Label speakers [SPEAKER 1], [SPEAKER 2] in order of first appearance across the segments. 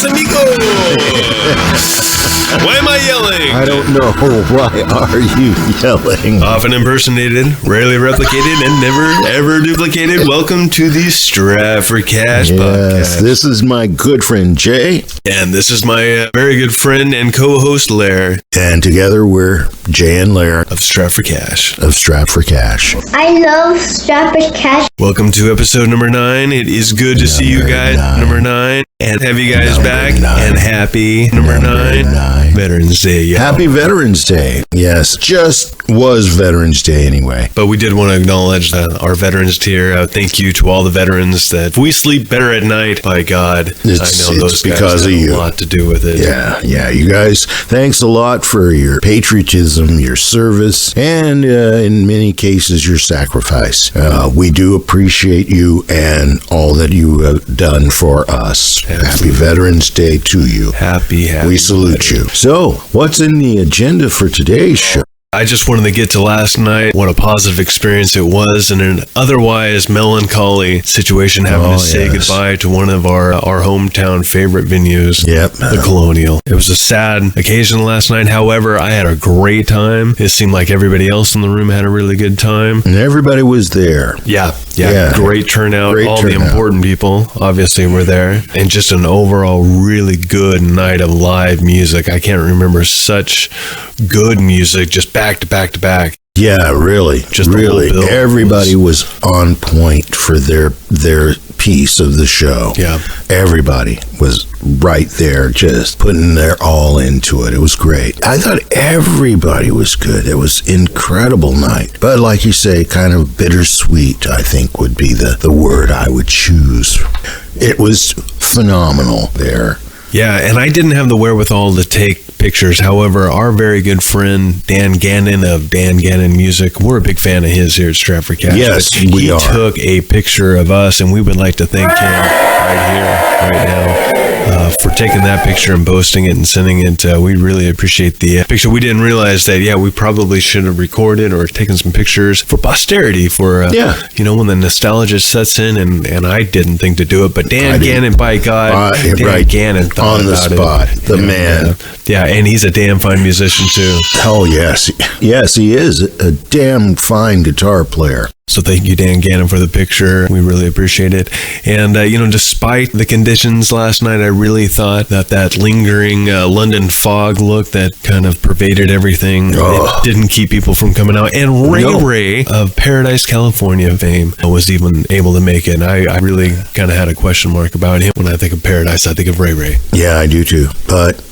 [SPEAKER 1] gracias, amigo. Why am I yelling?
[SPEAKER 2] I don't know. Why are you yelling?
[SPEAKER 1] Often impersonated, rarely replicated, and never, ever duplicated. Welcome to the Strap for Cash podcast.
[SPEAKER 2] This is my good friend Jay.
[SPEAKER 1] And this is my very good friend and co-host Lare.
[SPEAKER 2] And together we're Jay and Lare
[SPEAKER 1] of Strap for Cash.
[SPEAKER 3] I love Strap for Cash.
[SPEAKER 1] Welcome to episode number 9. It is good to see you guys. Number 9. And have you guys back. And happy number 9. Veterans Day. Yeah.
[SPEAKER 2] Happy Veterans Day. Yes, just was Veterans Day anyway.
[SPEAKER 1] But we did want to acknowledge our veterans tier. Thank you to all the veterans that if we sleep better at night, by God, I know those guys have a lot to do with it.
[SPEAKER 2] Yeah, you guys, thanks a lot for your patriotism, your service, and in many cases, your sacrifice. We do appreciate you and all that you have done for us.
[SPEAKER 1] Absolutely.
[SPEAKER 2] Happy Veterans Day to you.
[SPEAKER 1] Happy.
[SPEAKER 2] We salute you. So, what's in the agenda for today's show?
[SPEAKER 1] I just wanted to get to last night, what a positive experience it was, and an otherwise melancholy situation having to say goodbye to one of our hometown favorite venues, the Colonial. It was a sad occasion last night. However, I had a great time. It seemed like everybody else in the room had a really good time.
[SPEAKER 2] And everybody was there.
[SPEAKER 1] Yeah. Great turnout.
[SPEAKER 2] The
[SPEAKER 1] important people, obviously, were there. And just an overall really good night of live music. I can't remember such good music, just back to back.
[SPEAKER 2] Yeah, really.
[SPEAKER 1] Just
[SPEAKER 2] really. Everybody was on point for their piece of the show.
[SPEAKER 1] Yeah.
[SPEAKER 2] Everybody was right there, just putting their all into it. It was great. I thought everybody was good. It was incredible night. But like you say, kind of bittersweet, I think would be the word I would choose. It was phenomenal there.
[SPEAKER 1] Yeah, and I didn't have the wherewithal to take pictures. However, our very good friend Dan Gannon of Dan Gannon Music, we're a big fan of his here at Strap for Cash.
[SPEAKER 2] Yes, we are. He
[SPEAKER 1] took a picture of us, and we would like to thank him right now, for taking that picture and posting it and sending it. We really appreciate the picture. We didn't realize that, we probably should have recorded or taken some pictures for posterity for, when the nostalgia sets in, and I didn't think to do it, but Dan Gannon, by God, Dan Gannon thought
[SPEAKER 2] on the spot, the man.
[SPEAKER 1] And he's a damn fine musician too.
[SPEAKER 2] Oh, yes. Yes, he is a damn fine guitar player.
[SPEAKER 1] So thank you, Dan Gannon, for the picture. We really appreciate it. And, despite the conditions last night, I really thought that lingering London fog look that kind of pervaded everything, it didn't keep people from coming out. And Ray of Paradise, California fame was even able to make it. And I really kind of had a question mark about him. When I think of Paradise, I think of Ray.
[SPEAKER 2] Yeah, I do too. But,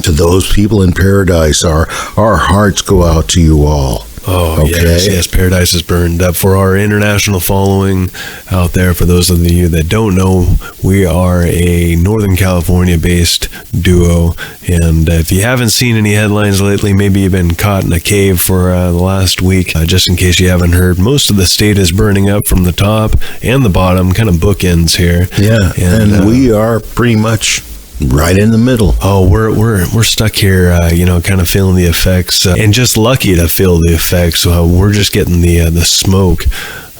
[SPEAKER 2] to those people in Paradise, our hearts go out to you all.
[SPEAKER 1] Oh, okay. Yes, Paradise is burned up. For our international following out there, for those of you that don't know, we are a Northern California-based duo, and if you haven't seen any headlines lately, maybe you've been caught in a cave for the last week. Just in case you haven't heard, most of the state is burning up from the top and the bottom, kind of bookends here.
[SPEAKER 2] Yeah, and we are pretty much right in the middle.
[SPEAKER 1] Oh, we're stuck here, kind of feeling the effects, and just lucky to feel the effects. We're just getting the smoke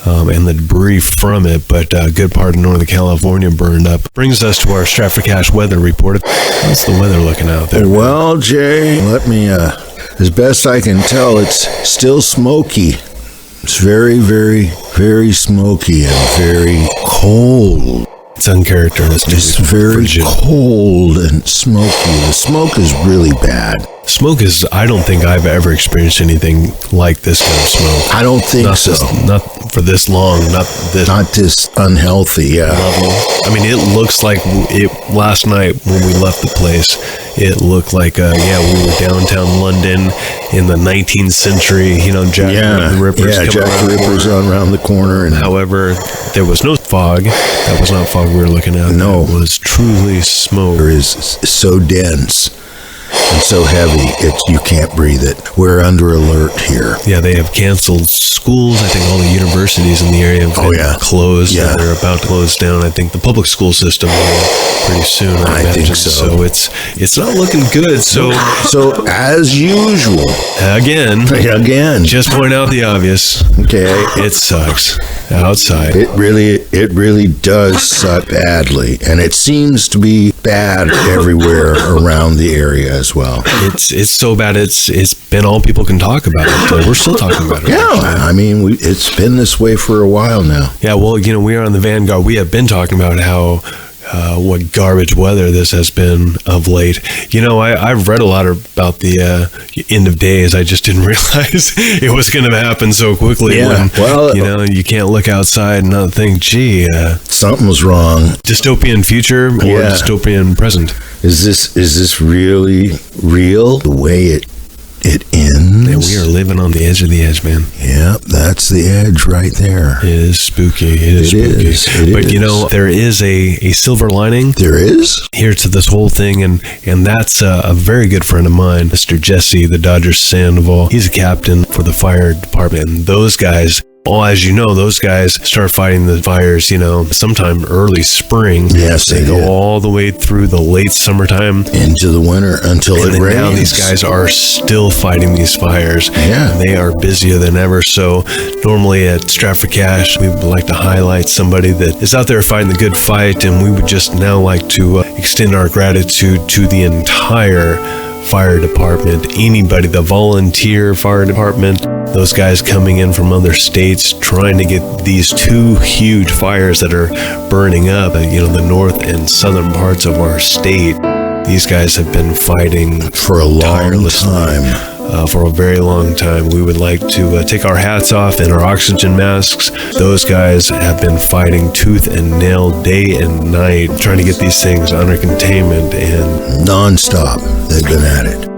[SPEAKER 1] and the debris from it, but a good part of Northern California burned up. Brings us to our Strap for Cash weather report. How's the weather looking out there?
[SPEAKER 2] Well, Jay, let me, as best I can tell, it's still smoky. It's very, very, very smoky and very cold.
[SPEAKER 1] It's uncharacteristic.
[SPEAKER 2] It's very cold and smoky. The smoke is really bad.
[SPEAKER 1] Smoke is, I don't think I've ever experienced anything like this kind of smoke.
[SPEAKER 2] I don't think so.
[SPEAKER 1] Not for this long, not
[SPEAKER 2] this unhealthy
[SPEAKER 1] level. I mean, it looks like last night when we left the place, it looked like, we were downtown London in the 19th century, Jack the Ripper's coming
[SPEAKER 2] Jack the Ripper's around the corner. And
[SPEAKER 1] however, there was no fog. That was not fog we were looking at.
[SPEAKER 2] No.
[SPEAKER 1] It was truly smoke.
[SPEAKER 2] It is so dense and so heavy, you can't breathe it. We're under alert here.
[SPEAKER 1] Yeah, they have canceled schools. I think all the universities in the area have been closed.
[SPEAKER 2] Yeah.
[SPEAKER 1] They're about to close down. I think the public school system will pretty soon. I
[SPEAKER 2] think so.
[SPEAKER 1] So it's not looking good. So
[SPEAKER 2] as usual,
[SPEAKER 1] again,
[SPEAKER 2] just
[SPEAKER 1] point out the obvious.
[SPEAKER 2] Okay,
[SPEAKER 1] it sucks. outside.
[SPEAKER 2] It really does suck badly, and it seems to be bad everywhere around the area as well.
[SPEAKER 1] It's so bad. It's been all people can talk about it. We're still talking about it.
[SPEAKER 2] Yeah, I mean, it's been this way for a while now.
[SPEAKER 1] Yeah, well, we are on the vanguard. We have been talking about how what garbage weather this has been of late. I've read a lot about the end of days. I just didn't realize it was going to happen so quickly.
[SPEAKER 2] Yeah,
[SPEAKER 1] you can't look outside and not think, gee,
[SPEAKER 2] something's wrong.
[SPEAKER 1] Dystopian future or dystopian present.
[SPEAKER 2] Is this really real? The way it ends?
[SPEAKER 1] And we are living on the edge of the edge, man.
[SPEAKER 2] Yeah, that's the edge right there.
[SPEAKER 1] It is spooky. It is spooky. But there is a silver lining.
[SPEAKER 2] There is?
[SPEAKER 1] Here to this whole thing, and that's a very good friend of mine, Mr. Jesse, the Dodgers Sandoval. He's a captain for the fire department. And those guys, as you know, those guys start fighting the fires, sometime early spring.
[SPEAKER 2] Yes,
[SPEAKER 1] they go all the way through the late summertime
[SPEAKER 2] into the winter until it rains.
[SPEAKER 1] Now these guys are still fighting these fires.
[SPEAKER 2] Yeah,
[SPEAKER 1] and they are busier than ever. So normally at Stratford Cash, we would like to highlight somebody that is out there fighting the good fight, and we would just now like to extend our gratitude to the entire fire department, anybody, the volunteer fire department, those guys coming in from other states trying to get these two huge fires that are burning up, the north and southern parts of our state. These guys have been fighting
[SPEAKER 2] for a long time.
[SPEAKER 1] For a very long time. We would like to take our hats off and our oxygen masks. Those guys have been fighting tooth and nail day and night, trying to get these things under containment and
[SPEAKER 2] non-stop. They've been at it.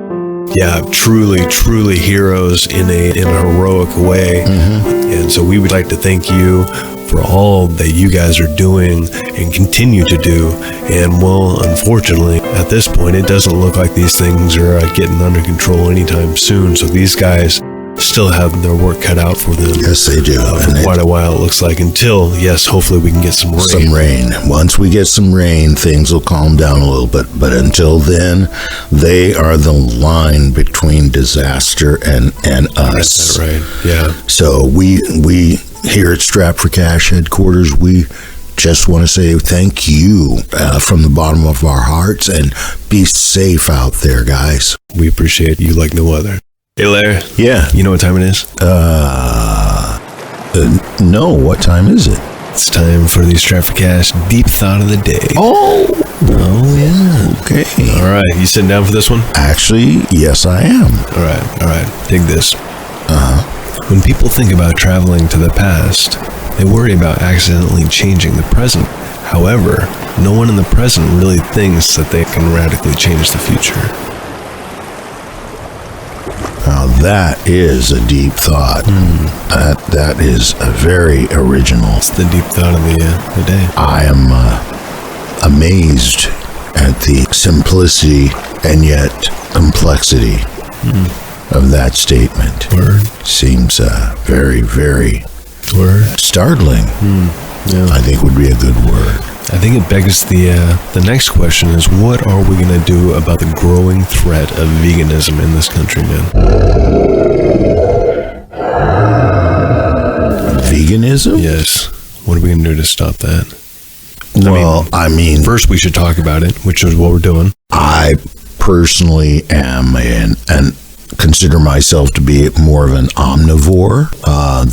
[SPEAKER 1] Yeah, truly heroes in a heroic way. Mm-hmm. And so we would like to thank you for all that you guys are doing and continue to do. And unfortunately, at this point, it doesn't look like these things are getting under control anytime soon. So these guys still have their work cut out for them.
[SPEAKER 2] Yes, they do.
[SPEAKER 1] For quite a while, it looks like, until, hopefully we can get some rain.
[SPEAKER 2] Once we get some rain, things will calm down a little bit. But until then, they are the line between disaster and us.
[SPEAKER 1] That's right, yeah.
[SPEAKER 2] So we here at Stratford Cash headquarters, we just want to say thank you from the bottom of our hearts, and be safe out there, guys.
[SPEAKER 1] We appreciate you like no other. Hey, Lare.
[SPEAKER 2] Yeah.
[SPEAKER 1] You know what time it is?
[SPEAKER 2] No, what time is it?
[SPEAKER 1] It's time for the Stratford Cash Deep Thought of the Day.
[SPEAKER 2] Oh, yeah. Okay.
[SPEAKER 1] All right. You sitting down for this one?
[SPEAKER 2] Actually, yes, I am.
[SPEAKER 1] All right. Dig this. When people think about traveling to the past, they worry about accidentally changing the present. However, no one in the present really thinks that they can radically change the future.
[SPEAKER 2] Now that is a deep thought. That is a very original.
[SPEAKER 1] It's the deep thought of the day.
[SPEAKER 2] I am amazed at the simplicity and yet complexity of that statement.
[SPEAKER 1] Word.
[SPEAKER 2] Seems very, very startling.
[SPEAKER 1] Yeah.
[SPEAKER 2] I think would be a good word.
[SPEAKER 1] I think it begs the next question is, what are we going to do about the growing threat of veganism in this country, man?
[SPEAKER 2] Veganism?
[SPEAKER 1] Yes. What are we going to do to stop that?
[SPEAKER 2] Well, I mean,
[SPEAKER 1] first we should talk about it, which is what we're doing.
[SPEAKER 2] I personally am and consider myself to be more of an omnivore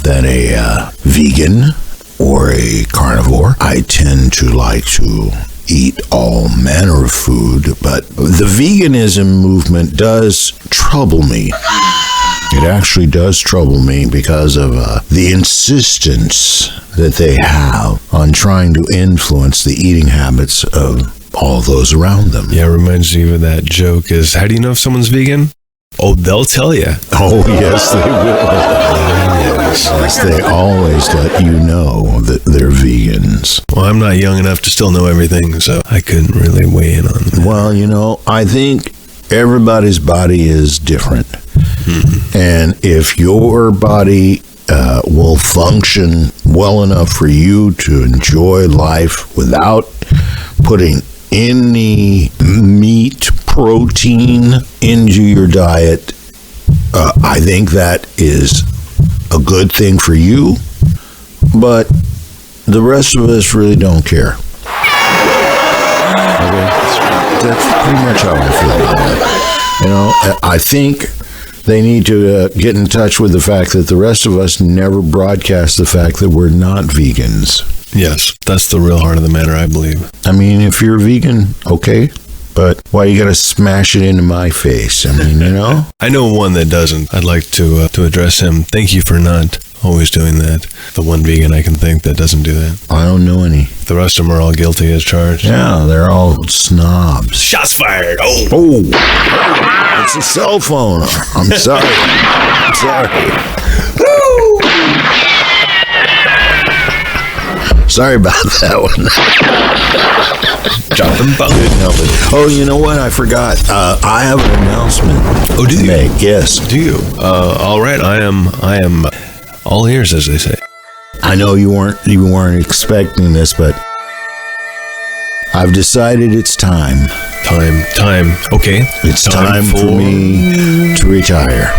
[SPEAKER 2] than a vegan or a carnivore. I tend to like to eat all manner of food, but the veganism movement does trouble me. It actually does trouble me because of the insistence that they have on trying to influence the eating habits of all those around them.
[SPEAKER 1] Yeah, it reminds me of that joke is, how do you know if someone's vegan? Oh, they'll tell you.
[SPEAKER 2] Oh, yes, they will. Yes, they always let you know that they're vegans.
[SPEAKER 1] Well, I'm not young enough to still know everything, so I couldn't really weigh in on that.
[SPEAKER 2] Well, I think everybody's body is different. Mm-hmm. And if your body will function well enough for you to enjoy life without putting any meat, protein into your diet, I think that is a good thing for you. but the rest of us really don't care. Okay, that's pretty much how I feel about it. You know, I think they need to get in touch with the fact that the rest of us never broadcast the fact that we're not vegans.
[SPEAKER 1] Yes, that's the real heart of the matter, I believe.
[SPEAKER 2] I mean, if you're vegan, okay, but why you gotta smash it into my face? I mean, you know?
[SPEAKER 1] I know one that doesn't. I'd like to address him. Thank you for not always doing that. The one vegan I can think that doesn't do that.
[SPEAKER 2] I don't know any.
[SPEAKER 1] The rest of them are all guilty as charged.
[SPEAKER 2] Yeah, they're all snobs.
[SPEAKER 1] Shots fired. Oh!
[SPEAKER 2] It's a cell phone. I'm sorry. I'm sorry. Sorry about that one.
[SPEAKER 1] Drop them both.
[SPEAKER 2] Couldn't help it. Oh, you know what? I forgot. I have an announcement.
[SPEAKER 1] Oh, do you?
[SPEAKER 2] Make. Yes.
[SPEAKER 1] Do you? All right. I am all ears, as they say.
[SPEAKER 2] I know you weren't expecting this, but I've decided it's time.
[SPEAKER 1] Time. Okay.
[SPEAKER 2] It's time for me to retire.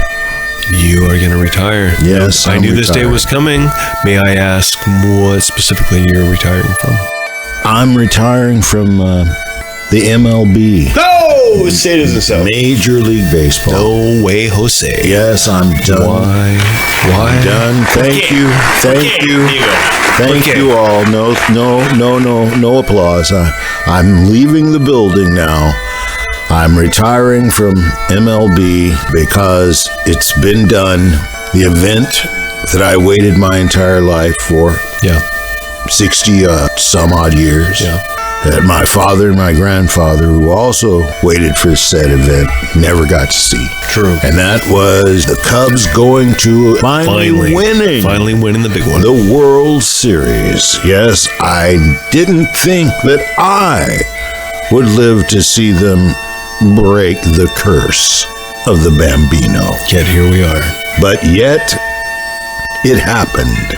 [SPEAKER 1] You are going to retire.
[SPEAKER 2] Yes,
[SPEAKER 1] I knew this day
[SPEAKER 2] retired.
[SPEAKER 1] was coming. May I ask what specifically you're retiring from?
[SPEAKER 2] I'm retiring from the MLB.
[SPEAKER 1] No! Say it isn't so.
[SPEAKER 2] Major League Baseball.
[SPEAKER 1] No way, Jose.
[SPEAKER 2] Yes, I'm done.
[SPEAKER 1] Why?
[SPEAKER 2] I'm done. Thank you. Thank you all. No applause. I'm leaving the building now. I'm retiring from MLB because it's been done. The event that I waited my entire life for.
[SPEAKER 1] Yeah.
[SPEAKER 2] 60 some odd years.
[SPEAKER 1] Yeah.
[SPEAKER 2] That my father and my grandfather, who also waited for said event, never got to see.
[SPEAKER 1] True.
[SPEAKER 2] And that was the Cubs going to finally winning
[SPEAKER 1] the big one.
[SPEAKER 2] the World Series. Yes, I didn't think that I would live to see them break the curse of the Bambino.
[SPEAKER 1] Yet here we are.
[SPEAKER 2] But yet, it happened.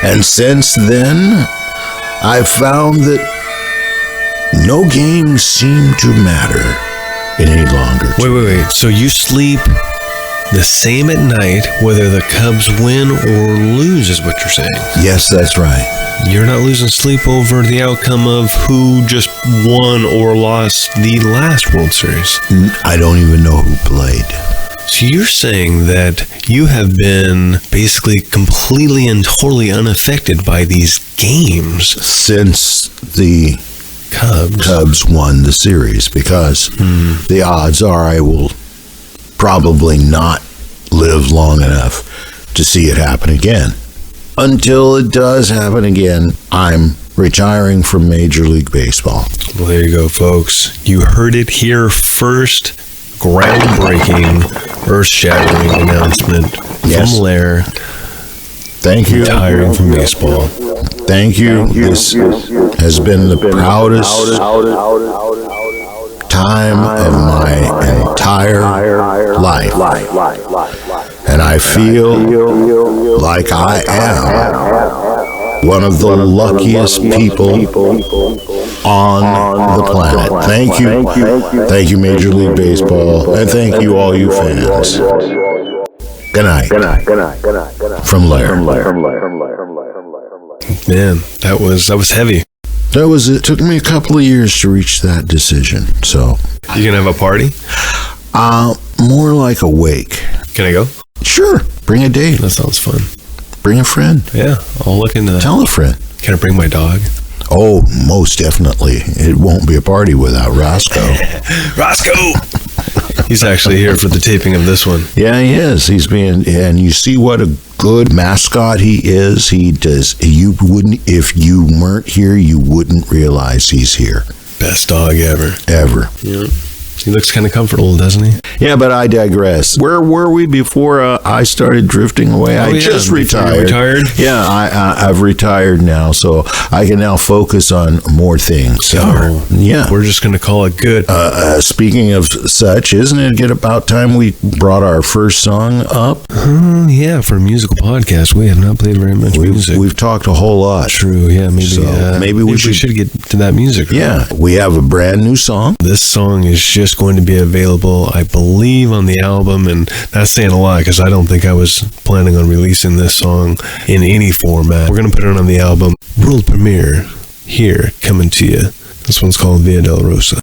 [SPEAKER 2] And since then, I've found that no games seem to matter any longer.
[SPEAKER 1] Wait. So you sleep the same at night, whether the Cubs win or lose, is what you're saying?
[SPEAKER 2] Yes, that's right.
[SPEAKER 1] You're not losing sleep over the outcome of who just won or lost the last World Series.
[SPEAKER 2] I don't even know who played.
[SPEAKER 1] So you're saying that you have been basically completely and totally unaffected by these games
[SPEAKER 2] Since the
[SPEAKER 1] Cubs
[SPEAKER 2] won the series, because the odds are I will probably not live long enough to see it happen again. Until it does happen again, I'm retiring from Major League Baseball.
[SPEAKER 1] Well, there you go, folks. You heard it here first. Groundbreaking, earth-shattering announcement
[SPEAKER 2] Yes.
[SPEAKER 1] from Lare.
[SPEAKER 2] Thank you.
[SPEAKER 1] Retiring from baseball.
[SPEAKER 2] Thank you. This has been the proudest time of my entire life. And I feel like I am one of the luckiest people on the planet. Thank you. Thank you, Major League Baseball. And thank you, all you fans. Good night. From Lare.
[SPEAKER 1] Man, that was heavy.
[SPEAKER 2] That was it. Took me a couple of years to reach that decision. So,
[SPEAKER 1] You gonna have a party?
[SPEAKER 2] more like a wake.
[SPEAKER 1] Can I go?
[SPEAKER 2] Sure. Bring a date.
[SPEAKER 1] That sounds fun.
[SPEAKER 2] Bring a friend.
[SPEAKER 1] Yeah, I'll look into that.
[SPEAKER 2] Tell a friend.
[SPEAKER 1] Can I bring my dog?
[SPEAKER 2] Oh, most definitely. It won't be a party without Roscoe.
[SPEAKER 1] Roscoe! He's actually here for the taping of this one.
[SPEAKER 2] Yeah, he is. He's being, and you see what a good mascot he is. He does. You wouldn't, if you weren't here, you wouldn't realize he's here.
[SPEAKER 1] Best dog ever.
[SPEAKER 2] Ever.
[SPEAKER 1] Yeah. He looks kind of comfortable, doesn't he?
[SPEAKER 2] Yeah, but I digress. Where were we before I started drifting away? I just retired.
[SPEAKER 1] You retired?
[SPEAKER 2] Yeah, I've retired now, so I can now focus on more things. So, yeah.
[SPEAKER 1] We're just going to call it good.
[SPEAKER 2] Speaking of such, isn't it about time we brought our first song up?
[SPEAKER 1] Yeah, for a musical podcast, we have not played very much music.
[SPEAKER 2] We've talked a whole lot.
[SPEAKER 1] True, yeah. Maybe,
[SPEAKER 2] So maybe we should
[SPEAKER 1] get to that music.
[SPEAKER 2] Yeah, we have a brand new song.
[SPEAKER 1] This song is just just going to be available, I believe, on the album, and that's saying a lot because I don't think I was planning on releasing this song in any format. We're going to put it on the album. World premiere here, coming to you. This one's called Via Dolorosa.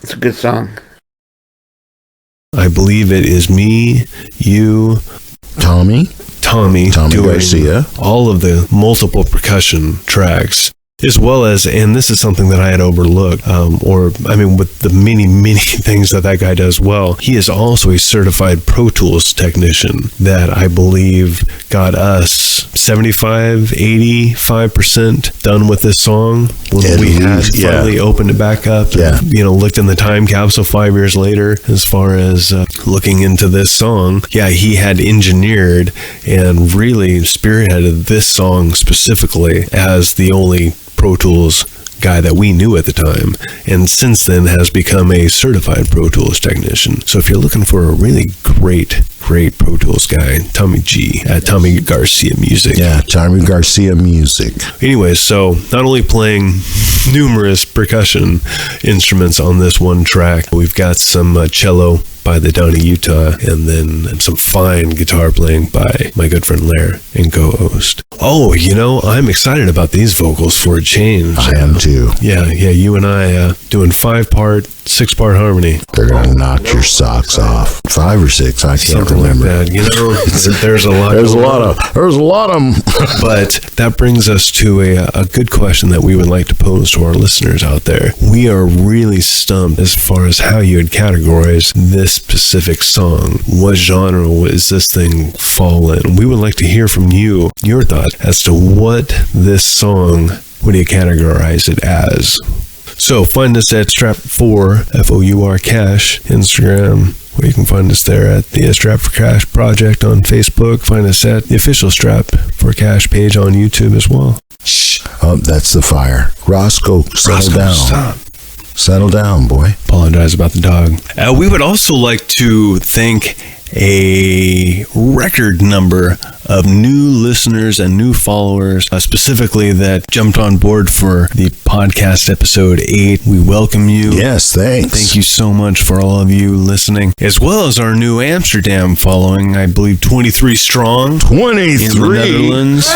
[SPEAKER 4] It's a good song.
[SPEAKER 1] I believe it is me, you,
[SPEAKER 2] Tommy
[SPEAKER 1] Tommy doing
[SPEAKER 2] Garcia,
[SPEAKER 1] all of the multiple percussion tracks, as well as, and this is something that I had overlooked, with the many things that guy does well, he is also a certified Pro Tools technician that I believe got us 85% done with this song when we had finally opened it back up and, looked in the time capsule 5 years later as far as looking into this song. Yeah, he had engineered and really spearheaded this song specifically as the only Pro Tools guy that we knew at the time, and since then has become a certified Pro Tools technician. So if you're looking for a really great great Pro Tools guy, Tommy G, at Tommy Garcia Music.
[SPEAKER 2] Yeah, Tommy Garcia Music.
[SPEAKER 1] Anyways, so not only playing numerous percussion instruments on this one track, we've got some cello by the Donnie Utah, and then some fine guitar playing by my good friend Lare and co-host. Oh, I'm excited about these vocals for a change.
[SPEAKER 2] I am too.
[SPEAKER 1] Yeah, you and I doing 5-part, 6-part harmony.
[SPEAKER 2] They're gonna knock your socks off. 5 or 6, I can't
[SPEAKER 1] Something
[SPEAKER 2] remember.
[SPEAKER 1] like that. There's a lot.
[SPEAKER 2] There's a lot of them.
[SPEAKER 1] But that brings us to a good question that we would like to pose to our listeners out there. We are really stumped as far as how you would categorize this specific song. What genre is this thing fall in? We would like to hear from you, your thoughts as to what this song, what do you categorize it as? So find us at Strap4, F-O-U-R Cash, Instagram, or you can find us there at the Strap for Cash Project on Facebook. Find us at the official Strap for Cash page on YouTube as well.
[SPEAKER 2] Shh. Oh, that's the fire. Roscoe, settle down.
[SPEAKER 1] Stop.
[SPEAKER 2] Settle down, boy.
[SPEAKER 1] Apologize about the dog. We would also like to thank a record number of new listeners and new followers, specifically that jumped on board for the podcast episode 8. We welcome you.
[SPEAKER 2] Yes, thanks.
[SPEAKER 1] Thank you so much for all of you listening, as well as our new Amsterdam following, I believe 23 strong.
[SPEAKER 2] 23
[SPEAKER 1] in the Netherlands.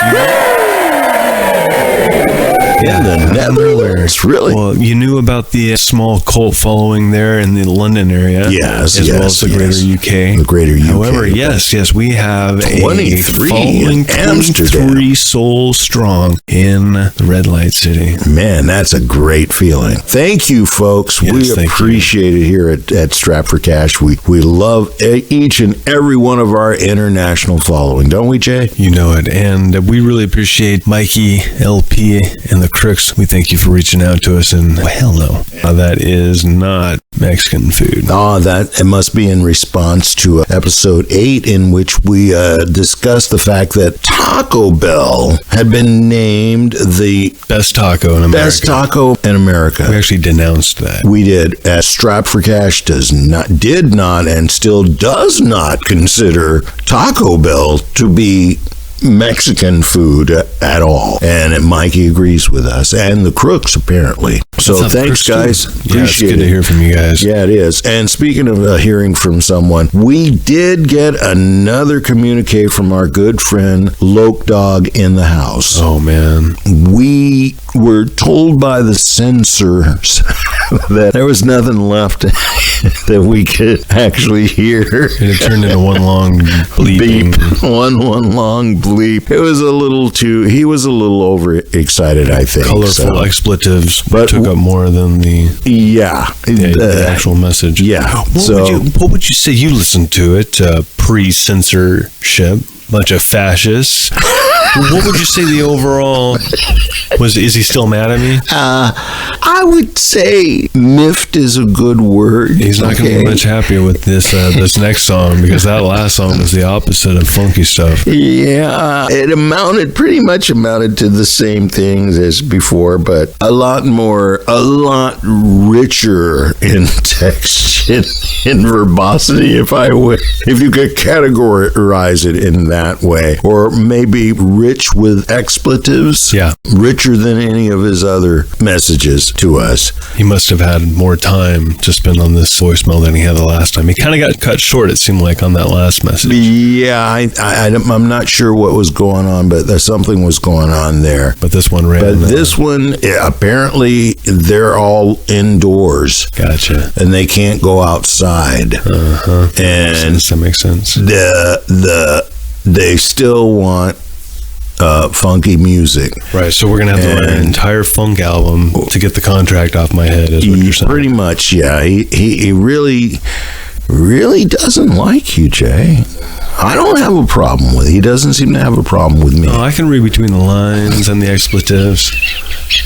[SPEAKER 2] In the Netherlands, really?
[SPEAKER 1] Well, you knew about the small cult following there in the London area.
[SPEAKER 2] Yes,
[SPEAKER 1] as well as the greater UK.
[SPEAKER 2] The greater UK.
[SPEAKER 1] However, yes, we have
[SPEAKER 2] 23
[SPEAKER 1] a following,
[SPEAKER 2] in Amsterdam.
[SPEAKER 1] 23 souls strong in the Red Light City.
[SPEAKER 2] Man, that's a great feeling. Thank you, folks.
[SPEAKER 1] Yes,
[SPEAKER 2] we
[SPEAKER 1] thank
[SPEAKER 2] appreciate it here at Strap for Cash. We love each and every one of our international following, don't we, Jay?
[SPEAKER 1] You know it. And we really appreciate Mikey, LP, and the Crooks. We thank you for reaching out to us. And, well, hell no, that is not Mexican food.
[SPEAKER 2] Oh, it must be in response to episode 8, in which we discussed the fact that Taco Bell had been named the
[SPEAKER 1] best taco in America.
[SPEAKER 2] Best taco in America.
[SPEAKER 1] We actually denounced that.
[SPEAKER 2] We did. Strap for Cash did not and still does not consider Taco Bell to be Mexican food at all. And Mikey agrees with us, and the Crooks apparently. So thanks, guys.
[SPEAKER 1] Yeah, it's good to hear from you guys.
[SPEAKER 2] Yeah, it is. And speaking of hearing from someone, we did get another communique from our good friend Loke Dog in the house.
[SPEAKER 1] Oh man,
[SPEAKER 2] we were told by the censors that there was nothing left that we could actually hear.
[SPEAKER 1] And it turned into one long bleeping.
[SPEAKER 2] Beep. One long bleep. It was a little too. He was a little overexcited, I think.
[SPEAKER 1] Colorful expletives took up more than the actual message.
[SPEAKER 2] Yeah.
[SPEAKER 1] What would you say? You listened to it pre-censorship. Bunch of fascists. What would you say the overall was? Is he still mad at me?
[SPEAKER 2] I would say miffed is a good word.
[SPEAKER 1] He's not going to be much happier with this next song, because that last song was the opposite of funky stuff.
[SPEAKER 2] Yeah, it pretty much amounted to the same things as before, but a lot richer in text, in verbosity, if you could categorize it in that way, or maybe rich with expletives.
[SPEAKER 1] Yeah,
[SPEAKER 2] richer than any of his other messages to us.
[SPEAKER 1] He must have had more time to spend on this voicemail than he had the last time. He kind of got cut short, it seemed like, on that last message.
[SPEAKER 2] Yeah, I'm not sure what was going on, but something was going on there.
[SPEAKER 1] But this one ran.
[SPEAKER 2] But this one, apparently, they're all indoors.
[SPEAKER 1] Gotcha.
[SPEAKER 2] And they can't go outside.
[SPEAKER 1] Uh-huh.
[SPEAKER 2] And
[SPEAKER 1] that makes sense.
[SPEAKER 2] They still want funky music.
[SPEAKER 1] Right, so we're going to have to write an entire funk album to get the contract off my head, is what you're saying.
[SPEAKER 2] Pretty much, yeah. He really doesn't like you, Jay. I don't have a problem with it. He doesn't seem to have a problem with me.
[SPEAKER 1] Oh, I can read between the lines and the expletives.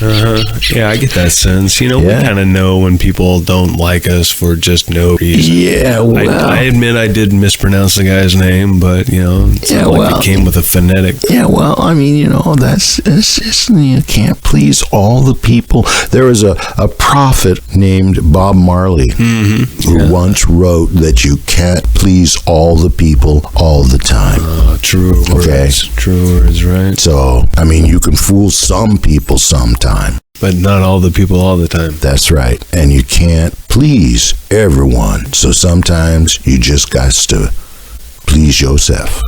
[SPEAKER 1] Yeah, I get that sense. We kind of know when people don't like us for just no reason.
[SPEAKER 2] Yeah, well,
[SPEAKER 1] I admit I did mispronounce the guy's name, but it's not like it came with a phonetic.
[SPEAKER 2] Yeah, well, I mean, it's just, you can't please all the people. There was a prophet named Bob Marley who once wrote that you can't please all the people all the time.
[SPEAKER 1] True words. True words, right?
[SPEAKER 2] So, I mean, you can fool some people sometime.
[SPEAKER 1] But not all the people all the time.
[SPEAKER 2] That's right. And you can't please everyone. So sometimes you just got to please yourself.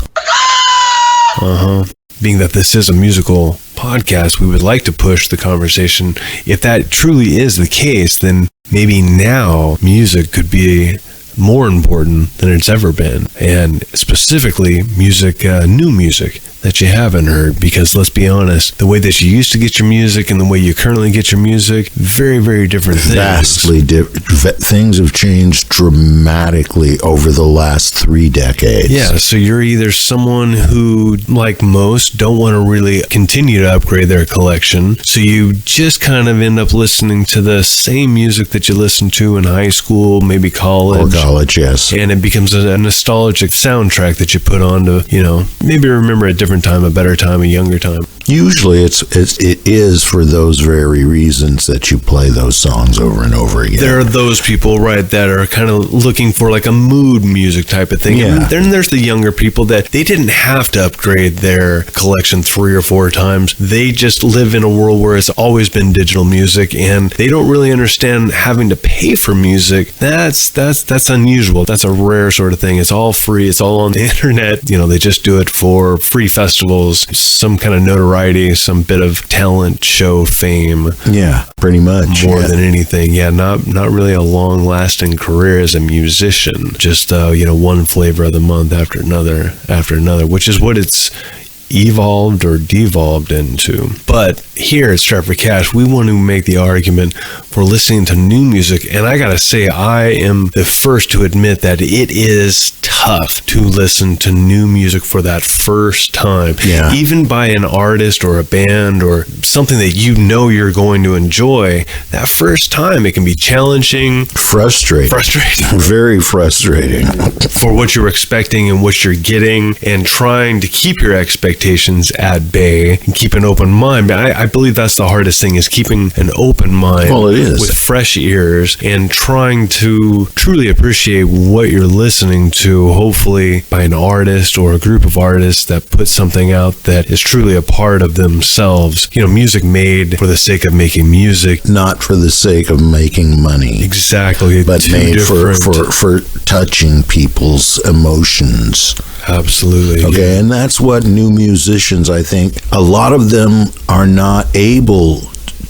[SPEAKER 1] Being that this is a musical podcast, we would like to push the conversation. If that truly is the case, then maybe now music could be more important than it's ever been. And specifically, music, new music that you haven't heard, because let's be honest, the way that you used to get your music and the way you currently get your music, very, very different things.
[SPEAKER 2] Vastly different. Things have changed dramatically over the last 3 decades.
[SPEAKER 1] Yeah, so you're either someone who, like most, don't want to really continue to upgrade their collection, so you just kind of end up listening to the same music that you listened to in high school, maybe college.
[SPEAKER 2] Or college, yes.
[SPEAKER 1] And it becomes a nostalgic soundtrack that you put on to, maybe remember a different time, a better time, a younger time.
[SPEAKER 2] Usually it is for those very reasons that you play those songs over and over again.
[SPEAKER 1] There are those people, right, that are kind of looking for like a mood music type of thing.
[SPEAKER 2] Yeah.
[SPEAKER 1] And then there's the younger people that they didn't have to upgrade their collection 3 or 4 times. They just live in a world where it's always been digital music, and they don't really understand having to pay for music. That's unusual. That's a rare sort of thing. It's all free. It's all on the internet. They just do it for free festivals, some kind of notoriety, some bit of talent show fame.
[SPEAKER 2] Yeah, pretty much.
[SPEAKER 1] More than anything. Yeah, not really a long-lasting career as a musician. Just, one flavor of the month after another, which is what it's evolved or devolved into. But here at Strapped for Cash, we want to make the argument for listening to new music, and I gotta say, I am the first to admit that it is tough to listen to new music for that first time.
[SPEAKER 2] Yeah.
[SPEAKER 1] Even by an artist or a band or something that you're going to enjoy, that first time it can be challenging.
[SPEAKER 2] Frustrating. Very frustrating.
[SPEAKER 1] For what you're expecting and what you're getting, and trying to keep your expectations at bay and keep an open mind. But I believe that's the hardest thing, is keeping an open mind.
[SPEAKER 2] Well, it is.
[SPEAKER 1] With fresh ears and trying to truly appreciate what you're listening to, hopefully by an artist or a group of artists that put something out that is truly a part of themselves. Music made for the sake of making music.
[SPEAKER 2] Not for the sake of making money.
[SPEAKER 1] Exactly.
[SPEAKER 2] But made for touching people's emotions.
[SPEAKER 1] Absolutely.
[SPEAKER 2] Okay, and that's what new musicians, I think, a lot of them are not able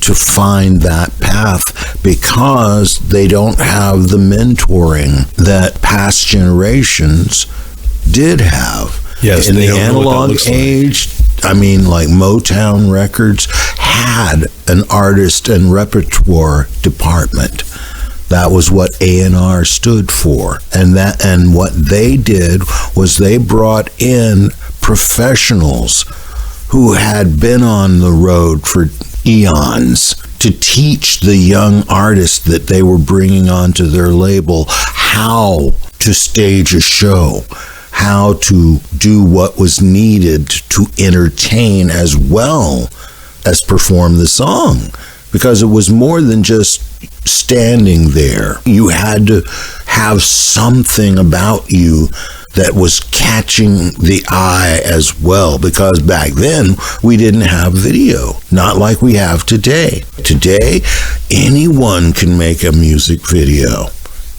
[SPEAKER 2] to find that path because they don't have the mentoring that past generations did have.
[SPEAKER 1] Yes,
[SPEAKER 2] in the analog age, like Motown Records had an artist and repertoire department. That was what A&R stood for. And what they did was they brought in professionals who had been on the road for eons to teach the young artists that they were bringing onto their label how to stage a show, how to do what was needed to entertain as well as perform the song. Because it was more than just standing there. You had to have something about you that was catching the eye as well, because back then we didn't have video, not like we have today. Today, anyone can make a music video,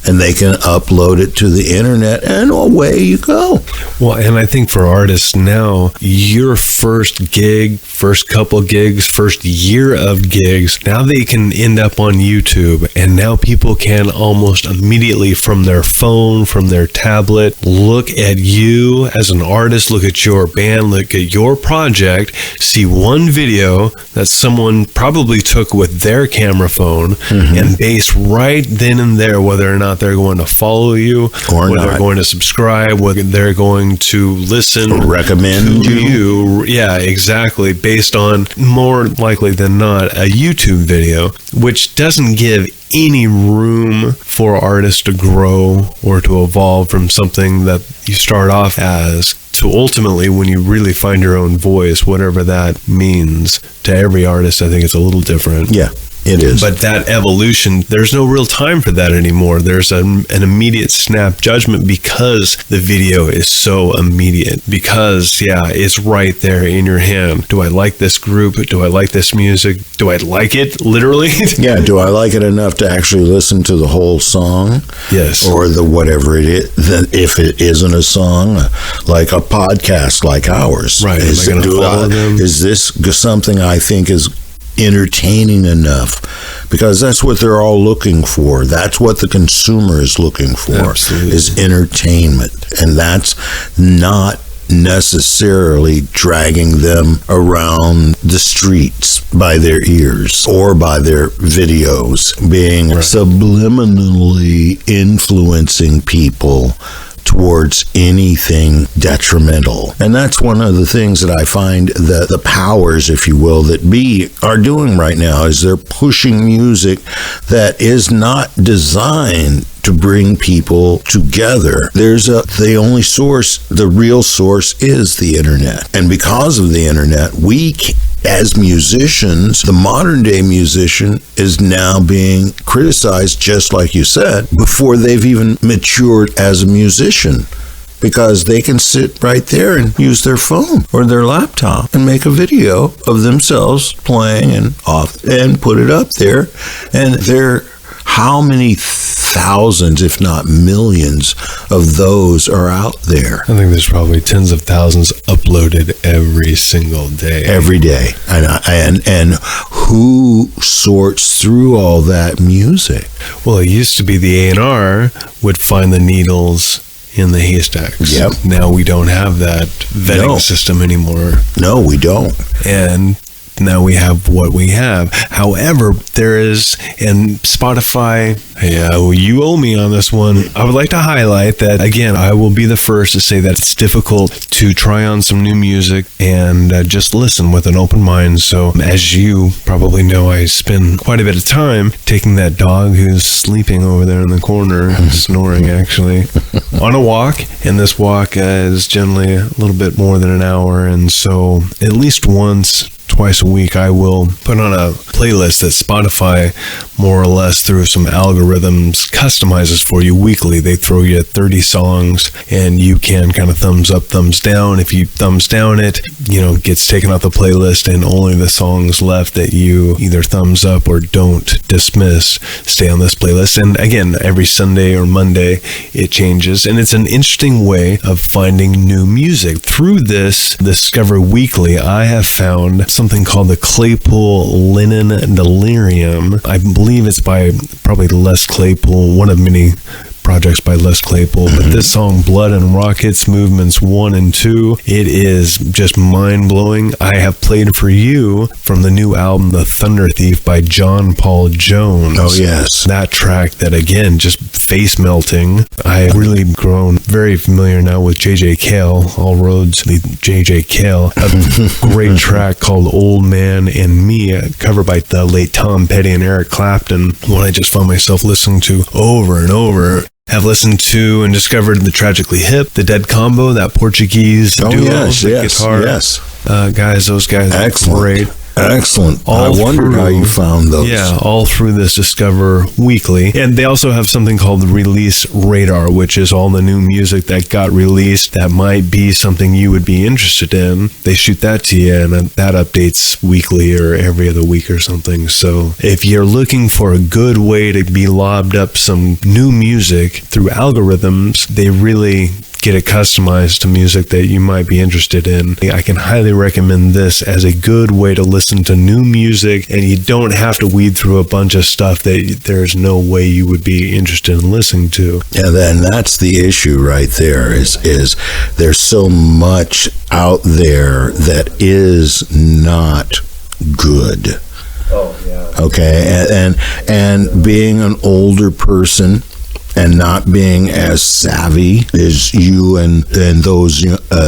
[SPEAKER 2] and they can upload it to the internet, and away you go.
[SPEAKER 1] Well, and I think for artists now, your first gig, first couple gigs, first year of gigs, now they can end up on YouTube, and now people can almost immediately from their phone, from their tablet, look at you as an artist, look at your band, look at your project, see one video that someone probably took with their camera phone, and base right then and there whether or not not they're going to follow you,
[SPEAKER 2] or
[SPEAKER 1] whether
[SPEAKER 2] not.
[SPEAKER 1] they're going to subscribe, whether they're going to listen,
[SPEAKER 2] recommend
[SPEAKER 1] to you. Yeah, exactly. Based on, more likely than not, a YouTube video, which doesn't give any room for artists to grow or to evolve from something that you start off as. So ultimately, when you really find your own voice, whatever that means to every artist, I think it's a little different.
[SPEAKER 2] Yeah, it is.
[SPEAKER 1] But that evolution, there's no real time for that anymore. There's an immediate snap judgment because the video is so immediate. Because, yeah, it's right there in your hand. Do I like this group? Do I like this music? Do I like it, literally?
[SPEAKER 2] Yeah, do I like it enough to actually listen to the whole song?
[SPEAKER 1] Yes.
[SPEAKER 2] Or the whatever it is, if it isn't a song, like a podcast like ours.
[SPEAKER 1] Right. Is
[SPEAKER 2] this something I think is entertaining enough? Because that's what they're all looking for. That's what the consumer is looking for.
[SPEAKER 1] Absolutely.
[SPEAKER 2] Is entertainment. And that's not necessarily dragging them around the streets by their ears or by their videos, being subliminally influencing people towards anything detrimental. And that's one of the things that I find that the powers, if you will, that be are doing right now, is they're pushing music that is not designed to bring people together. The only source, the real source, is the internet. And because of the internet, we as musicians, the modern day musician is now being criticized, just like you said, before they've even matured as a musician. Because they can sit right there and use their phone or their laptop and make a video of themselves playing and put it up there. And how many thousands, if not millions, of those are out there?
[SPEAKER 1] I think there's probably tens of thousands uploaded every single day.
[SPEAKER 2] Every day. And who sorts through all that music?
[SPEAKER 1] Well, it used to be the A&R would find the needles in the haystacks.
[SPEAKER 2] Yep.
[SPEAKER 1] Now we don't have that vetting system anymore.
[SPEAKER 2] No, we don't.
[SPEAKER 1] And now we have what we have. However, there is, and Spotify, you owe me on this one. I would like to highlight that, again, I will be the first to say that it's difficult to try on some new music and just listen with an open mind. So as you probably know, I spend quite a bit of time taking that dog who's sleeping over there in the corner, snoring actually, on a walk. And this walk is generally a little bit more than an hour. And so at least twice a week, I will put on a playlist that Spotify, more or less through some algorithms, customizes for you weekly. They throw you 30 songs, and you can kind of thumbs up, thumbs down. If you thumbs down it, gets taken off the playlist, and only the songs left that you either thumbs up or don't dismiss stay on this playlist. And again, every Sunday or Monday, it changes, and it's an interesting way of finding new music. Through this Discover Weekly, I have found something called the Claypool Linen Delirium. I believe it's by probably Les Claypool, one of many projects by Les Claypool, but this song, Blood and Rockets, Movements 1 and 2, it is just mind-blowing. I have played for you from the new album, The Thunder Thief by John Paul Jones.
[SPEAKER 2] Oh, yes.
[SPEAKER 1] That track that, again, just face-melting. I have really grown very familiar now with J.J. Cale, all roads lead J.J. Cale. A great track called Old Man and Me, covered by the late Tom Petty and Eric Clapton, one I just found myself listening to over and over. Have listened to and discovered the Tragically Hip, the Dead Combo, that Portuguese duo, guitar. Guys, those guys are great.
[SPEAKER 2] Excellent. I wondered how you found those.
[SPEAKER 1] Yeah, all through this Discover Weekly. And they also have something called the Release Radar, which is all the new music that got released that might be something you would be interested in. They shoot that to you, and that updates weekly or every other week or something. So if you're looking for a good way to be lobbed up some new music through algorithms, they really get it customized to music that you might be interested in. I can highly recommend this as a good way to listen to new music, and you don't have to weed through a bunch of stuff that there's no way you would be interested in listening to.
[SPEAKER 2] And then that's the issue right there, is there's so much out there that is not good. Oh, yeah. Okay, and being an older person, and not being as savvy as you and those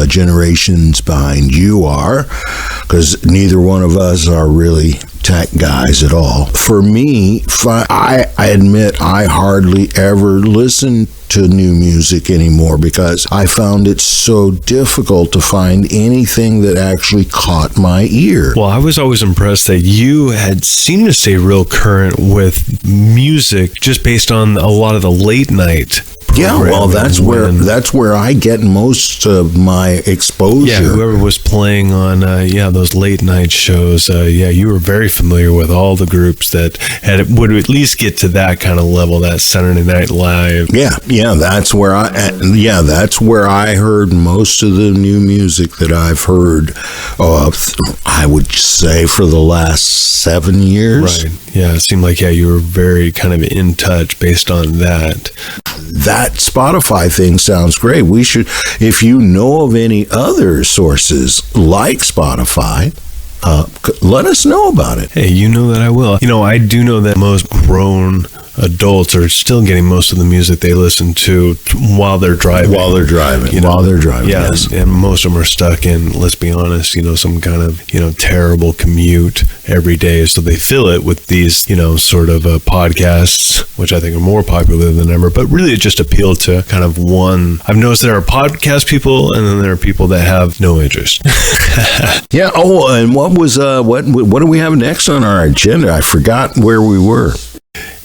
[SPEAKER 2] generations behind you are, because neither one of us are really tech guys at all. For me, I admit I hardly ever listen to new music anymore because I found it so difficult to find anything that actually caught my ear.
[SPEAKER 1] Well, I was always impressed that you had seemed to stay real current with music just based on a lot of the late night.
[SPEAKER 2] Yeah, well, that's where I get most of my exposure.
[SPEAKER 1] Yeah, whoever was playing on those late night shows. You were very familiar with all the groups that would at least get to that kind of level, that Saturday Night Live.
[SPEAKER 2] Yeah, that's where I heard most of the new music that I've heard. I would say for the last 7 years.
[SPEAKER 1] Right. Yeah, it seemed like you were very kind of in touch based on that.
[SPEAKER 2] That Spotify thing sounds great. We should, if you know of any other sources like Spotify, let us know about it.
[SPEAKER 1] Hey, you know that I will. I do know that most grown adults are still getting most of the music they listen to while they're driving. Yes. And most of them are stuck in, let's be honest, some kind of, terrible commute every day. So they fill it with these, sort of podcasts, which I think are more popular than ever. But really it just appealed to kind of one. I've noticed there are podcast people and then there are people that have no interest.
[SPEAKER 2] Yeah. Oh, and what do we have next on our agenda? I forgot where we were.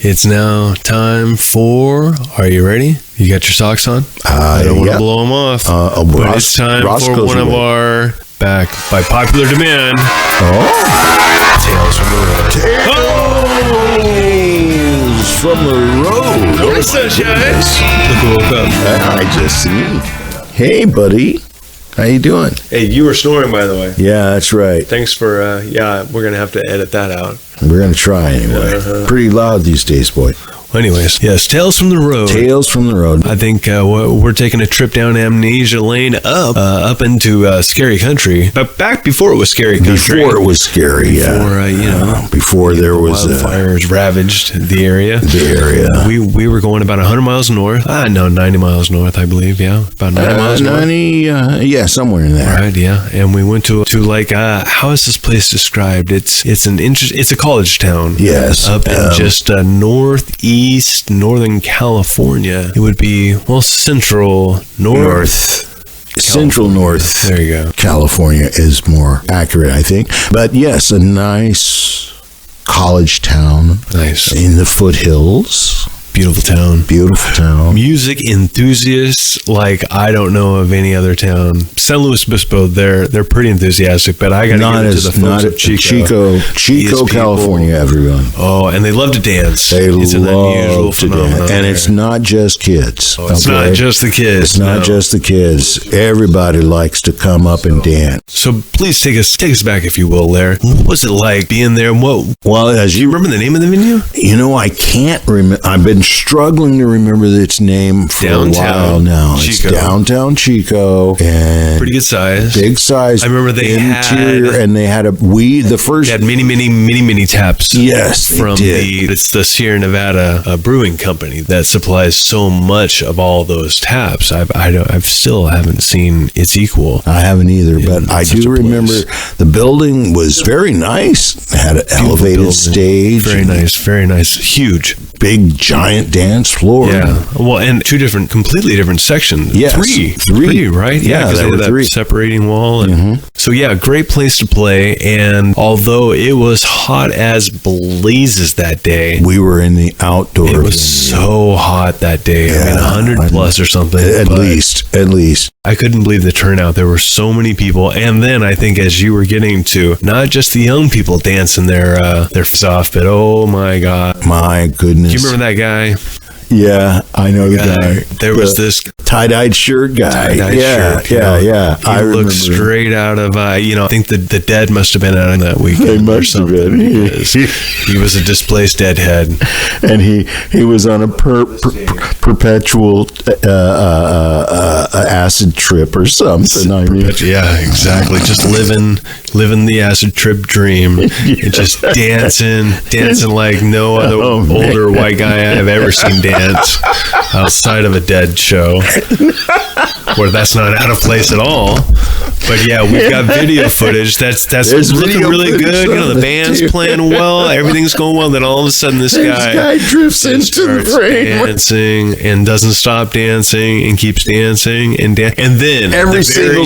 [SPEAKER 1] It's now time for, are you ready? You got your socks on? I don't want to blow them off. But it's time for one of our, back by popular demand, Tales from the Road.
[SPEAKER 2] Tales from the Road.
[SPEAKER 1] Morning, sunshine. Look who woke up.
[SPEAKER 2] I just see. Hey, buddy. How you doing?
[SPEAKER 1] Hey, you were snoring, by the way.
[SPEAKER 2] Yeah, that's right.
[SPEAKER 1] Thanks for, we're going to have to edit that out.
[SPEAKER 2] We're going to try anyway. Pretty loud these days, boy.
[SPEAKER 1] Well, anyways, yes, Tales from the Road.
[SPEAKER 2] Tales from the Road.
[SPEAKER 1] I think we're taking a trip down Amnesia Lane up into Scary Country. But back before it was Scary Country.
[SPEAKER 2] Before it was scary, Before there was
[SPEAKER 1] wildfires ravaged the area. We were going about 100 miles north. 90 miles north, I believe. Yeah, about 90 miles north.
[SPEAKER 2] 90, somewhere in there.
[SPEAKER 1] Right, yeah. And we went to like how is this place described? It's a college town.
[SPEAKER 2] Yes.
[SPEAKER 1] Up in just northeast Northern California. It would be, Central North.
[SPEAKER 2] Central North.
[SPEAKER 1] There you go.
[SPEAKER 2] California is more accurate, I think. But yes, a nice college town.
[SPEAKER 1] Nice.
[SPEAKER 2] In the foothills.
[SPEAKER 1] Beautiful town.
[SPEAKER 2] Beautiful town.
[SPEAKER 1] Music enthusiasts like I don't know of any other town. San Luis Obispo, they're pretty enthusiastic, but I got to give it to the folks of
[SPEAKER 2] Chico, California, everyone.
[SPEAKER 1] Oh, and they love to dance.
[SPEAKER 2] It's an unusual phenomenon. And it's not just kids.
[SPEAKER 1] It's not just the kids.
[SPEAKER 2] It's not just the kids. Everybody likes to come up and dance.
[SPEAKER 1] So please take us back, if you will, Lare. What was it like being there?
[SPEAKER 2] Do you
[SPEAKER 1] remember the name of the venue?
[SPEAKER 2] I can't remember. I've been struggling to remember its name for a while now. It's downtown Chico, and
[SPEAKER 1] pretty good size,
[SPEAKER 2] big size.
[SPEAKER 1] I remember they
[SPEAKER 2] interior, and they had they had
[SPEAKER 1] many taps.
[SPEAKER 2] Yes,
[SPEAKER 1] it's the Sierra Nevada Brewing Company that supplies so much of all those taps. I've still haven't seen its equal.
[SPEAKER 2] I haven't either, but I do remember the building was very nice. It had an elevated stage,
[SPEAKER 1] very nice, huge,
[SPEAKER 2] big giant dance floor.
[SPEAKER 1] Yeah. Well, and completely different sections.
[SPEAKER 2] Yes.
[SPEAKER 1] Three, right? Yeah, because they had that separating wall. And So great place to play. And although it was hot as blazes that day,
[SPEAKER 2] we were in the outdoor.
[SPEAKER 1] It was so hot that day. Yeah, 100 plus or something.
[SPEAKER 2] At least.
[SPEAKER 1] I couldn't believe the turnout. There were so many people. And then I think as you were getting to not just the young people dancing their stuff, but oh my God.
[SPEAKER 2] My goodness.
[SPEAKER 1] Do you remember that guy?
[SPEAKER 2] Yeah, I know the guy.
[SPEAKER 1] There was this
[SPEAKER 2] tie-dyed shirt guy.
[SPEAKER 1] Yeah. He looked straight out of, I think the Dead must have been out on that weekend.
[SPEAKER 2] They must have been.
[SPEAKER 1] He was a displaced deadhead.
[SPEAKER 2] And he was on a perpetual acid trip or something.
[SPEAKER 1] Yeah, exactly. Just living the acid trip dream. And just dancing like no other older white guy I've ever seen dance. dance outside of a Dead show, where that's not out of place at all. But yeah, we've got video footage that's looking really good. You know, the band's playing well, everything's going well. Then all of a sudden, this guy
[SPEAKER 2] drifts into the frame,
[SPEAKER 1] dancing and doesn't stop dancing and keeps dancing and then
[SPEAKER 2] every single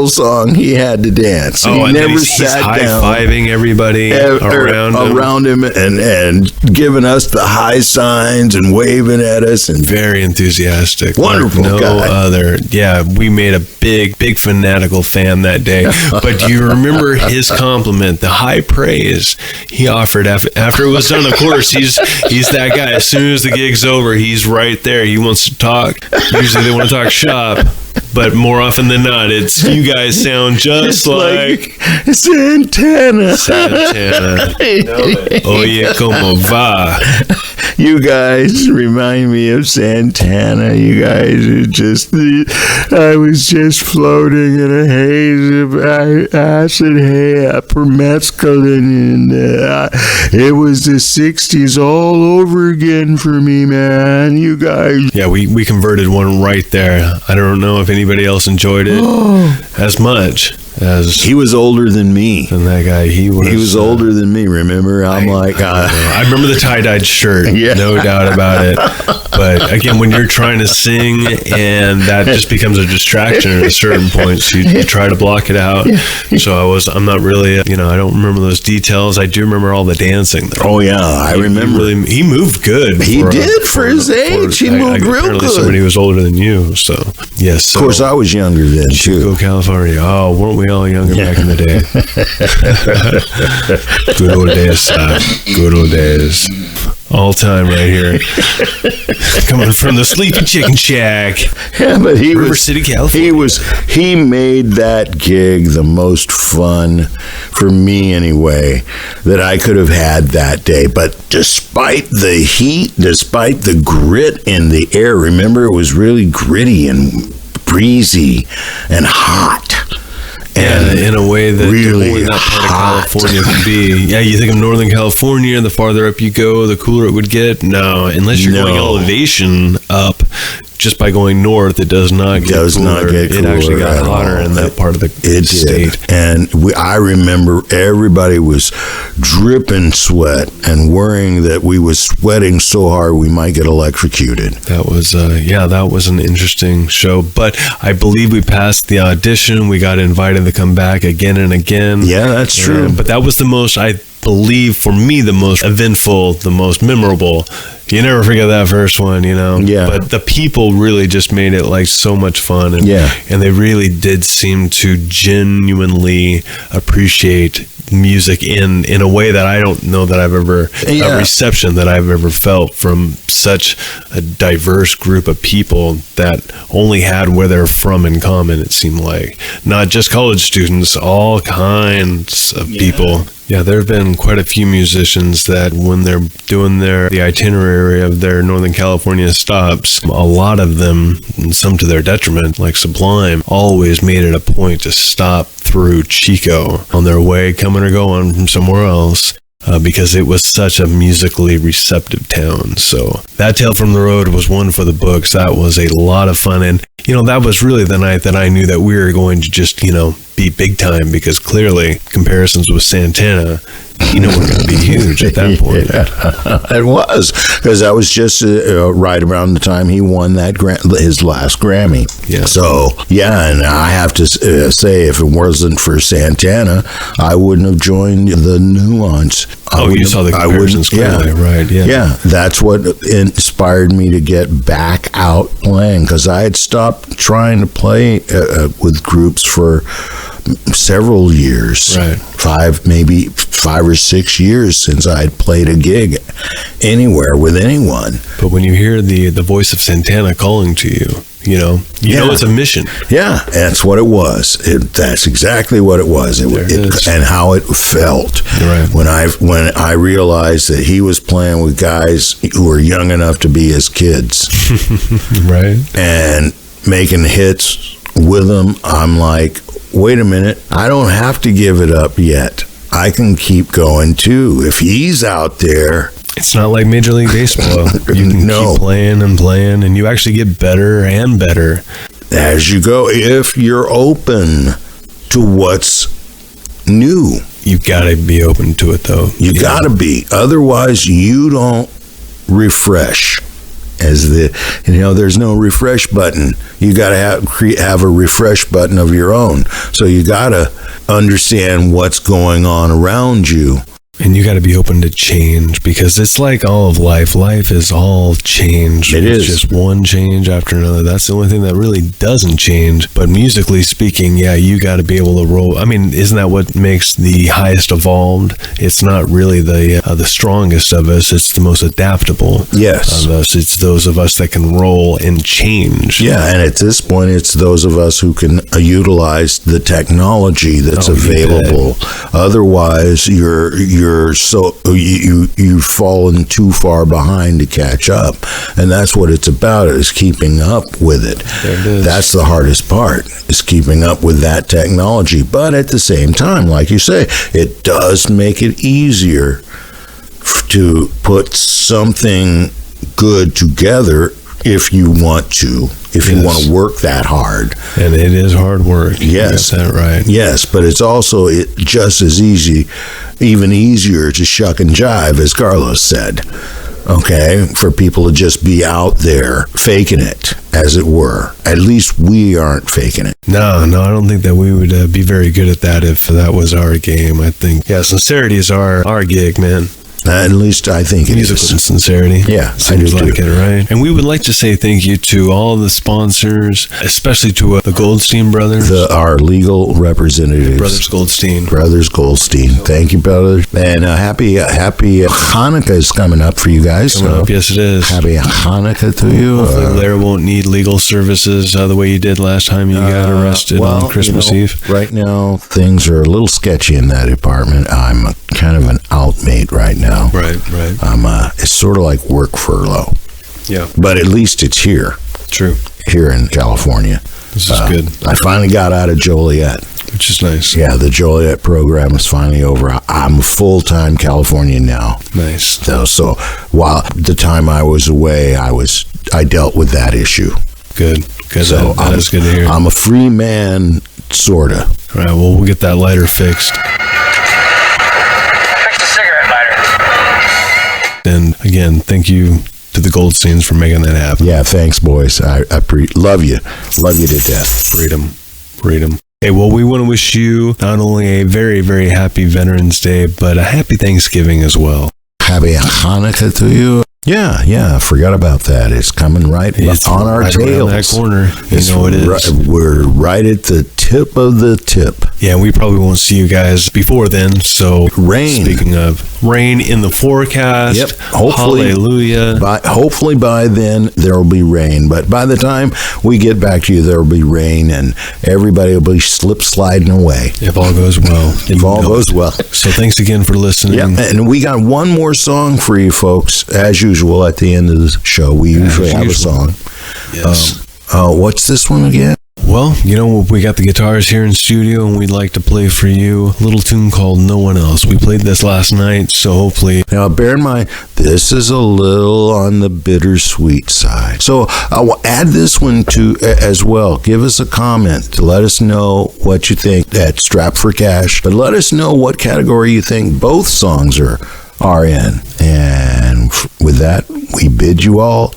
[SPEAKER 2] song he had to dance.
[SPEAKER 1] Oh,
[SPEAKER 2] he
[SPEAKER 1] and
[SPEAKER 2] never
[SPEAKER 1] he's
[SPEAKER 2] sat down.
[SPEAKER 1] High-fiving everybody
[SPEAKER 2] around him and giving us the high signs and waving at us, and
[SPEAKER 1] very enthusiastic.
[SPEAKER 2] Wonderful
[SPEAKER 1] like no
[SPEAKER 2] guy.
[SPEAKER 1] Other. Yeah, we made a big fanatical fan that day. But do you remember his compliment, the high praise he offered after it was done? Of course, he's that guy. As soon as the gig's over, he's right there. He wants to talk. Usually they want to talk shop, but more often than not, it's you guys sound just like
[SPEAKER 2] Santana.
[SPEAKER 1] Oye, como va?
[SPEAKER 2] You guys remind me of Santana. You guys are just, I was just floating in a haze of acid mescaline, and it was the 60s all over again for me, man. You guys.
[SPEAKER 1] Yeah, we converted one right there. I don't know if anybody else enjoyed it as much as
[SPEAKER 2] he was older than me.
[SPEAKER 1] And that guy, he was
[SPEAKER 2] older than me. Remember, I
[SPEAKER 1] remember the tie-dyed shirt. Yeah. No doubt about it. But again, when you're trying to sing and that just becomes a distraction at a certain point, so you try to block it out. So I'm not really, I don't remember those details. I do remember all the dancing though.
[SPEAKER 2] Oh yeah, I remember.
[SPEAKER 1] He moved good.
[SPEAKER 2] He did for his age. He moved real good.
[SPEAKER 1] Somebody who was older than you. So yes. So,
[SPEAKER 2] of course, I was younger then too.
[SPEAKER 1] Chico, California. Oh, weren't we all younger back in the day? Good old days, son. Good old days. All time right here. Coming from the Sleepy Chicken Shack.
[SPEAKER 2] Yeah, but
[SPEAKER 1] River City, California.
[SPEAKER 2] He made that gig the most fun for me anyway that I could have had that day. But despite the heat, despite the grit in the air, remember it was really gritty and breezy and hot.
[SPEAKER 1] And in a way that
[SPEAKER 2] really
[SPEAKER 1] only that part
[SPEAKER 2] hot.
[SPEAKER 1] of California can be. Yeah, you think of Northern California, the farther up you go, the cooler it would get. No, unless you're going elevation up, just by going north, it does not get cooler. It actually got hotter in that part of the state.
[SPEAKER 2] And I remember everybody was dripping sweat and worrying that we was sweating so hard we might get electrocuted.
[SPEAKER 1] That was, that was an interesting show. But I believe we passed the audition. We got invited to come back again and again.
[SPEAKER 2] Yeah, that's true.
[SPEAKER 1] But that was the most, I believe, for me, the most eventful, the most memorable. You never forget that first one,
[SPEAKER 2] Yeah.
[SPEAKER 1] But the people really just made it like so much fun. And, and they really did seem to genuinely appreciate music in a way that I don't know that I've ever, a reception that I've ever felt from such a diverse group of people that only had where they're from in common, it seemed like. Not just college students, all kinds of people. Yeah, there have been quite a few musicians that when they're doing the itinerary of their Northern California stops, a lot of them, and some to their detriment, like Sublime, always made it a point to stop through Chico on their way coming or going from somewhere else. Because it was such a musically receptive town. So that Tale from the Road was one for the books. That was a lot of fun. And, that was really the night that I knew that we were going to just, be big time, because clearly comparisons with Santana, we're going to be huge at that point.
[SPEAKER 2] It was, because that was just right around the time he won his last Grammy.
[SPEAKER 1] Yeah.
[SPEAKER 2] So, and I have to say, if it wasn't for Santana, I wouldn't have joined the Nuance.
[SPEAKER 1] You saw the comparisons clearly, right? Yeah.
[SPEAKER 2] Yeah, that's what inspired me to get back out playing, because I had stopped trying to play with groups for several years.
[SPEAKER 1] Right.
[SPEAKER 2] 5 or 6 years since I had played a gig anywhere with anyone.
[SPEAKER 1] But when you hear the voice of Santana calling to you, you know it's a mission.
[SPEAKER 2] Yeah, that's what it was. That's exactly what it was. And how it felt.
[SPEAKER 1] Right.
[SPEAKER 2] When I realized that he was playing with guys who were young enough to be his kids.
[SPEAKER 1] Right.
[SPEAKER 2] And making hits with them, I'm like, wait a minute, I don't have to give it up yet. I can keep going too. If he's out there
[SPEAKER 1] It's not like Major League Baseball. You can keep playing and playing, and you actually get better and better
[SPEAKER 2] as you go, if you're open to what's new.
[SPEAKER 1] You gotta be open to it, though.
[SPEAKER 2] You gotta be. Otherwise, you don't refresh. There's no refresh button. You gotta have a refresh button of your own. So you gotta understand what's going on around you.
[SPEAKER 1] And you got to be open to change, because it's like all of life. Life is all change.
[SPEAKER 2] It's
[SPEAKER 1] just one change after another. That's the only thing that really doesn't change. But musically speaking, yeah, you got to be able to roll. I mean, isn't that what makes the highest evolved? It's not really the strongest of us. It's the most adaptable of us. It's those of us that can roll and change.
[SPEAKER 2] Yeah, and at this point, it's those of us who can utilize the technology that's available. Otherwise, you've fallen too far behind to catch up, and that's what it's about, is keeping up with it. That's the hardest part, is keeping up with that technology. But at the same time, like you say, it does make it easier to put something good together if you want to. You want to work that hard.
[SPEAKER 1] And it is hard work.
[SPEAKER 2] Yes.
[SPEAKER 1] You got that right.
[SPEAKER 2] Yes, but it's also just as easy, even easier to shuck and jive, as Carlos said. Okay? For people to just be out there faking it, as it were. At least we aren't faking it.
[SPEAKER 1] No, I don't think that we would be very good at that if that was our game. I think, sincerity is our gig, man.
[SPEAKER 2] At least I think it is.
[SPEAKER 1] Musical sincerity.
[SPEAKER 2] Yeah,
[SPEAKER 1] seems like it, right? And we would like to say thank you to all the sponsors, especially to the Goldstein brothers.
[SPEAKER 2] Our legal representatives. Brothers Goldstein. Thank you, brothers. And happy Hanukkah is coming up for you guys.
[SPEAKER 1] Yes, it is.
[SPEAKER 2] Happy Hanukkah to you.
[SPEAKER 1] Hopefully Lare won't need legal services the way you did last time you got arrested on Christmas Eve.
[SPEAKER 2] Right now, things are a little sketchy in that department. I'm kind of an outmate right now.
[SPEAKER 1] Right.
[SPEAKER 2] It's sort of like work furlough.
[SPEAKER 1] Yeah.
[SPEAKER 2] But at least it's here.
[SPEAKER 1] True.
[SPEAKER 2] Here in California.
[SPEAKER 1] This is good.
[SPEAKER 2] I finally got out of Joliet.
[SPEAKER 1] Which is nice.
[SPEAKER 2] Yeah, the Joliet program is finally over. I'm a full-time Californian now.
[SPEAKER 1] Nice.
[SPEAKER 2] So while the time I was away, I dealt with that issue.
[SPEAKER 1] Good. So that is good to hear.
[SPEAKER 2] I'm a free man, sorta.
[SPEAKER 1] All right, well, we'll get that lighter fixed. And again, thank you to the Goldsteins for making that happen.
[SPEAKER 2] Yeah, thanks, boys. I love you. Love you to death.
[SPEAKER 1] Freedom. Hey, well, we want to wish you not only a very, very happy Veterans Day, but a happy Thanksgiving as well.
[SPEAKER 2] Happy Hanukkah to you. Yeah, forgot about that. It's coming right on our tails.
[SPEAKER 1] That corner. You know it is.
[SPEAKER 2] We're right at the tip of the tip.
[SPEAKER 1] Yeah, we probably won't see you guys before then. So,
[SPEAKER 2] rain.
[SPEAKER 1] Speaking of rain in the forecast.
[SPEAKER 2] Yep. Hopefully,
[SPEAKER 1] hallelujah.
[SPEAKER 2] Hopefully by then there will be rain. But by the time we get back to you, there will be rain, and everybody will be sliding away.
[SPEAKER 1] If all goes well.
[SPEAKER 2] If all goes well.
[SPEAKER 1] So thanks again for listening.
[SPEAKER 2] Yeah, and we got one more song for you folks, as usual. At the end of the show, we usually have a song.
[SPEAKER 1] Yes.
[SPEAKER 2] What's this one again?
[SPEAKER 1] Well, we got the guitars here in studio, and we'd like to play for you a little tune called No One Else. We played this last night, so hopefully...
[SPEAKER 2] Now, bear in mind, this is a little on the bittersweet side. So I'll add this one to as well. Give us a comment to let us know what you think at Strap for Cash. But let us know what category you think both songs are in. And with that, we bid you all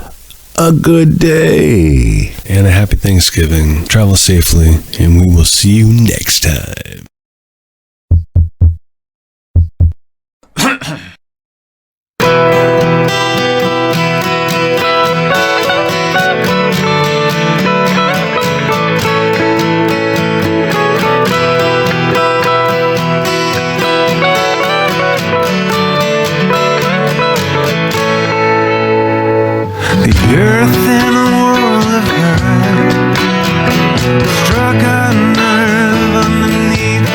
[SPEAKER 2] a good day.
[SPEAKER 1] And a happy Thanksgiving. Travel safely, and we will see you next time. The earth in a world of hurt struck a nerve underneath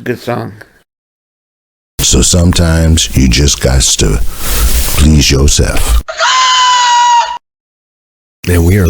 [SPEAKER 4] good song.
[SPEAKER 2] So sometimes you just got to please yourself.
[SPEAKER 1] And we are